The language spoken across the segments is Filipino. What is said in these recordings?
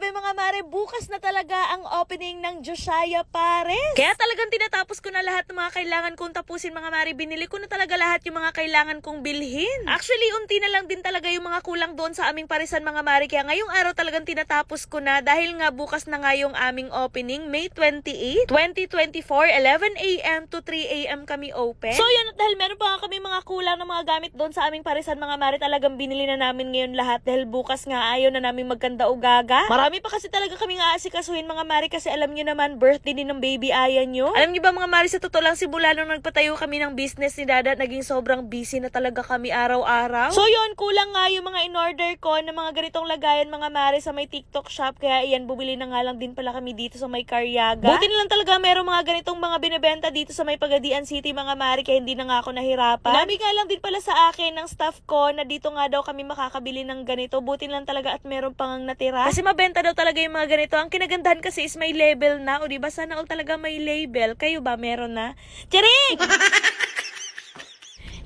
grabe mga mare, bukas na talaga ang opening ng Josiah Pares. Kaya talagang tinatapos ko na lahat ng mga kailangan kong tapusin mga mare. Binili ko na talaga lahat yung mga kailangan kong bilhin. Actually, unti na lang din talaga yung mga kulang doon sa aming parisan mga mare. Kaya ngayong araw talagang tinatapos ko na dahil nga bukas na nga yung aming opening, May 28, 2024, 11 a.m. to 3 a.m. kami open. So yun, dahil meron pa nga kami mga kulang na mga gamit doon sa aming parisan mga mare, talagang binili na namin ngayon lahat dahil bukas nga ayaw na namin magkanda o gaga. Marami pa kasi talaga kaming aasikasuhin mga mare kasi alam nyo naman birthday din ng baby Aya nyo. Alam nyo ba mga mare, sa totoo lang simula nung nagpatayo kami ng business ni Dada, naging sobrang busy na talaga kami araw-araw. So yun, kulang nga yung mga in-order ko na mga ganitong lagayan mga mare sa may TikTok shop, kaya iyan, bubili na nga lang din pala kami dito sa may Cariaga. Buti na lang talaga meron mga ganitong mga binibenta dito sa may Pagadian City mga mare, kaya hindi na nga ako nahirapan. Marami nga lang din pala sa akin ng staff ko na dito nga daw kami makakabili ng ganito. Buti lang talaga at meron pang natira. Kasi mabenta daw talaga yung mga ganito. Ang kinagandahan kasi is may label na. O diba, sana all talaga may label. Kayo ba meron na? Charing!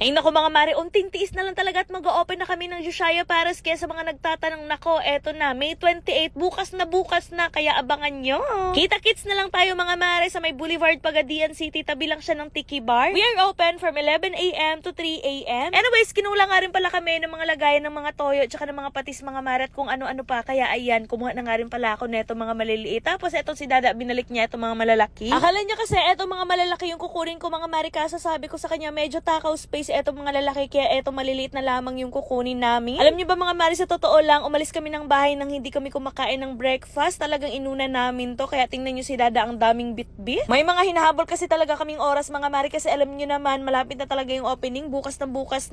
Ay naku mga mare, unting tiis na lang talaga at mag-o-open na kami ng Josiah Pares. Kaya sa mga nagtatanong, nako, eto na, May 28, bukas na, kaya abangan nyo. Kita-kits na lang tayo mga mare sa may Boulevard Pagadian City, tabi lang siya ng Tiki Bar. We are open from 11 a.m. to 3 a.m. Anyways, kinulang nga rin pala kami ng mga lagayan ng mga toyo at saka ng mga patis mga mare at kung ano-ano pa. Kaya ayan, kumuha na nga rin pala ako neto mga maliliit. Tapos etong si Dada, binalik niya itong mga malalaki. Akala niya kasi etong mga malalaki yung kukunin ko mga mare, kaso sabi ko sa kanya medyo takaw space eto mga lalaki, kaya eto maliliit na lamang yung kukunin namin. Alam niyo ba mga mari, sa totoo lang, umalis kami ng bahay nang hindi kami kumakain ng breakfast. Talagang inuna namin to, kaya tingnan niyo si Dada, ang daming bitbit. May mga hinahabol kasi talaga kaming oras mga mari, kasi alam niyo naman, malapit na talaga yung opening, bukas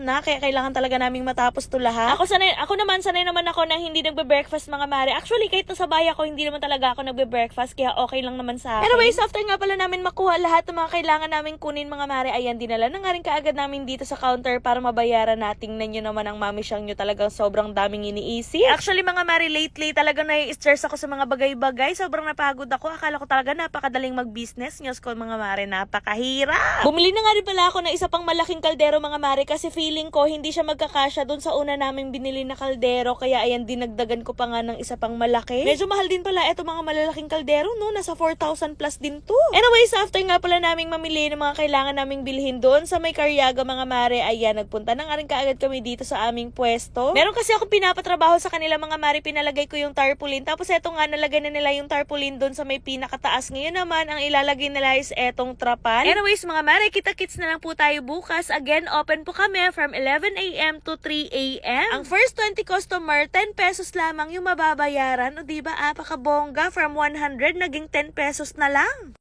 na, kaya kailangan talaga naming matapos to lahat. Ako sanay naman ako na hindi nagbe-breakfast mga mari. Actually, kahit sa bahay ako, hindi naman talaga ako nagbe-breakfast, kaya okay lang naman sa akin. Anyways, after nga pala namin makuha lahat ng mga kailangan namin kunin mga mari, ayan, dinala na nga rin kaagad namin dito sa counter para mabayaran natin. Tingnan nyo naman ang mami siyang nyo, talagang sobrang daming iniisip. Actually mga mari, lately talagang nai-stress ako sa mga bagay-bagay. Sobrang napagod ako. Akala ko talaga napakadaling mag-business. News ko mga mari, napakahirap. Bumili na nga rin pala ako ng isa pang malaking kaldero mga mari, kasi feeling ko hindi siya magkakasya dun sa una naming binili na kaldero. Kaya ayan, dinagdagan ko pa nga ng isa pang malaki. Medyo mahal din pala eto mga malalaking kaldero, no? Nasa 4,000 plus din to. Anyways, after nga pala naming mamili ng mga kailangan naming bilhin doon sa may Cariaga mga mare, ayan, nagpunta na nga rin kaagad kami dito sa aming pwesto. Meron kasi akong pinapatrabaho sa kanila mga mari, pinalagay ko yung tarpaulin. Tapos eto nga, nalagay na nila yung tarpaulin doon sa may pinakataas. Ngayon naman, ang ilalagay nila is etong trapal. Anyways mga mari, kita-kits na lang po tayo bukas. Again, open po kami from 11 a.m. to 3 a.m. Ang first 20 customer, 10 pesos lamang yung mababayaran. O diba, apakabongga, from 100 naging 10 pesos na lang.